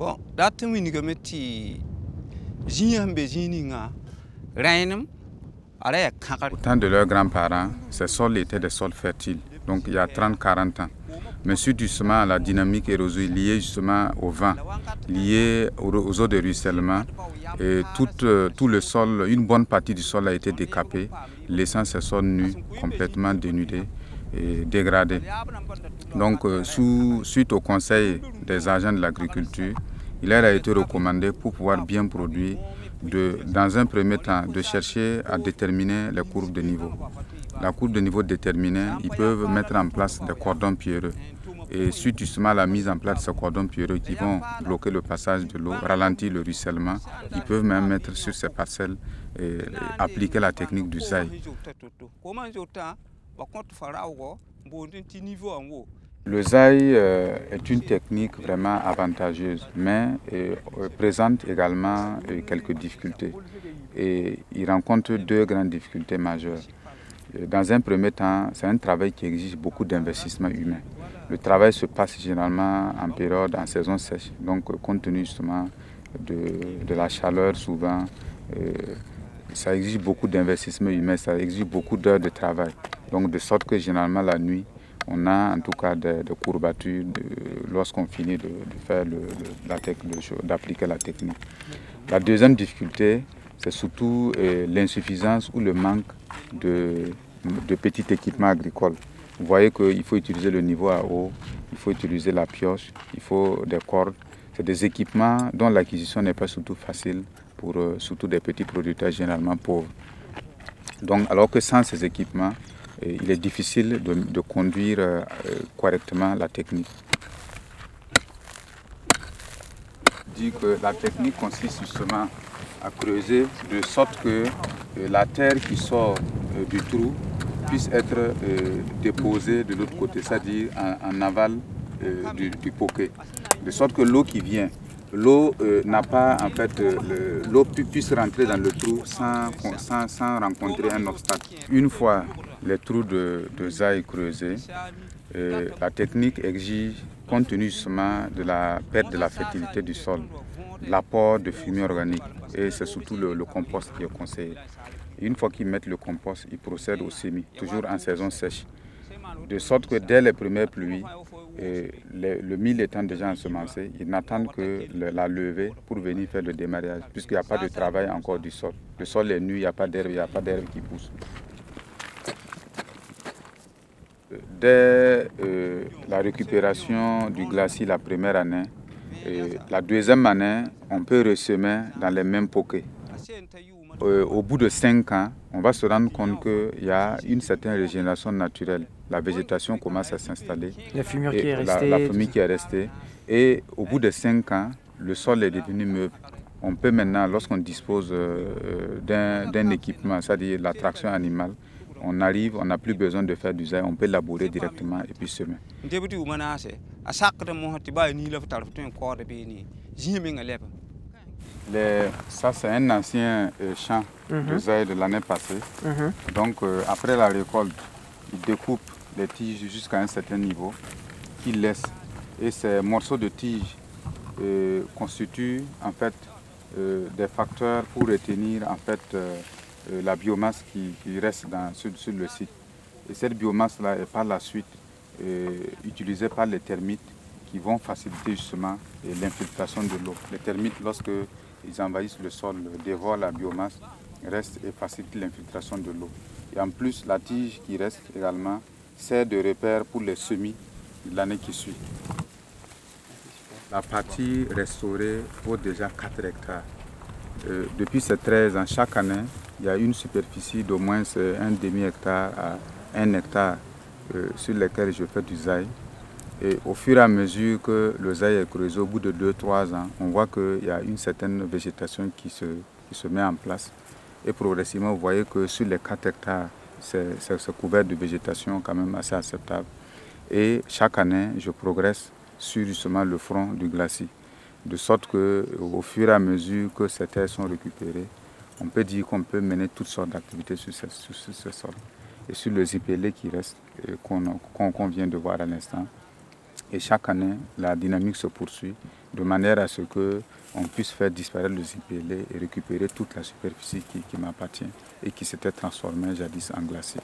Bon, date où nous mettons au temps de leurs grands-parents, ces sols étaient des sols fertiles, donc il y a 30-40 ans. Mais suite justement à la dynamique érosive liée justement au vent, liée aux eaux de ruissellement, et tout le sol, une bonne partie du sol a été décapée, laissant ces sols nus, complètement dénudés et dégradés. Donc suite au conseil des agents de l'agriculture, il leur a été recommandé pour pouvoir bien produire, dans un premier temps, de chercher à déterminer les courbes de niveau. La courbe de niveau déterminée, ils peuvent mettre en place des cordons pierreux. Et suite justement à la mise en place de ces cordons pierreux qui vont bloquer le passage de l'eau, ralentir le ruissellement, ils peuvent même mettre sur ces parcelles et appliquer la technique du zaï. Le zaï est une technique vraiment avantageuse, mais présente également quelques difficultés. Et il rencontre deux grandes difficultés majeures. Dans un premier temps, c'est un travail qui exige beaucoup d'investissement humain. Le travail se passe généralement en saison sèche, donc compte tenu justement de la chaleur souvent, ça exige beaucoup d'investissement humain, ça exige beaucoup d'heures de travail. Donc de sorte que généralement la nuit, on a en tout cas des courbatures lorsqu'on finit d'appliquer la technique. La deuxième difficulté, c'est surtout l'insuffisance ou le manque de petits équipements agricoles. Vous voyez qu'il faut utiliser le niveau à eau, il faut utiliser la pioche, il faut des cordes. C'est des équipements dont l'acquisition n'est pas surtout facile pour surtout des petits producteurs généralement pauvres. Donc, alors que sans ces équipements, il est difficile de conduire correctement la technique. Je dis que la technique consiste justement à creuser de sorte que la terre qui sort du trou puisse être déposée de l'autre côté, c'est-à-dire en aval du poquet. De sorte que l'eau qui vient, l'eau n'a pas en fait, l'eau puisse rentrer dans le trou sans rencontrer un obstacle. Une fois les trous de zaï creusés, la technique exige, compte tenu justement de la perte de la fertilité du sol, l'apport de fumier organique, et c'est surtout le compost qui est conseillé. Et une fois qu'ils mettent le compost, ils procèdent au semis, toujours en saison sèche. De sorte que dès les premières pluies, le mil étant déjà ensemencé, ils n'attendent que la levée pour venir faire le démarrage, puisqu'il n'y a pas de travail encore du sol. Le sol est nu, il n'y a pas d'herbe qui pousse. Dès la récupération du glacis la première année, la deuxième année, on peut ressemer dans les mêmes poquets. Au bout de 5 ans, on va se rendre compte qu'il y a une certaine régénération naturelle. La végétation commence à s'installer. La fumure qui est restée. La fumée qui est restée. Et au bout de 5 ans, le sol est devenu meuble. On peut maintenant, lorsqu'on dispose d'un équipement, c'est-à-dire la traction animale, on arrive, on n'a plus besoin de faire du zaï, on peut labourer directement et puis semer. Ça, c'est un ancien champ de zaï de l'année passée. Donc, après la récolte, ils découpent les tiges jusqu'à un certain niveau qu'ils laissent. Et ces morceaux de tiges constituent en fait des facteurs pour retenir en fait la biomasse qui reste sur le site. Et cette biomasse-là est par la suite utilisée par les termites qui vont faciliter justement l'infiltration de l'eau. Les termites, lorsque ils envahissent le sol, dévorent la biomasse, restent et facilitent l'infiltration de l'eau. Et en plus, la tige qui reste également sert de repère pour les semis de l'année qui suit. La partie restaurée vaut déjà 4 hectares. Depuis ces 13 ans, chaque année, il y a une superficie d'au moins un demi-hectare à 1 hectare sur lesquels je fais du zaï. Et au fur et à mesure que le zaï est creusé, au bout de 2-3 ans, on voit qu'il y a une certaine végétation qui se met en place. Et progressivement, vous voyez que sur les 4 hectares, c'est couvert de végétation quand même assez acceptable. Et chaque année, je progresse sur justement le front du glacis. De sorte qu'au fur et à mesure que ces terres sont récupérées, on peut dire qu'on peut mener toutes sortes d'activités sur ce sol. Et sur le zipélé qui reste, qu'on vient de voir à l'instant. Et chaque année, la dynamique se poursuit de manière à ce qu'on puisse faire disparaître le Zimbélé et récupérer toute la superficie qui m'appartient et qui s'était transformée jadis en glacier.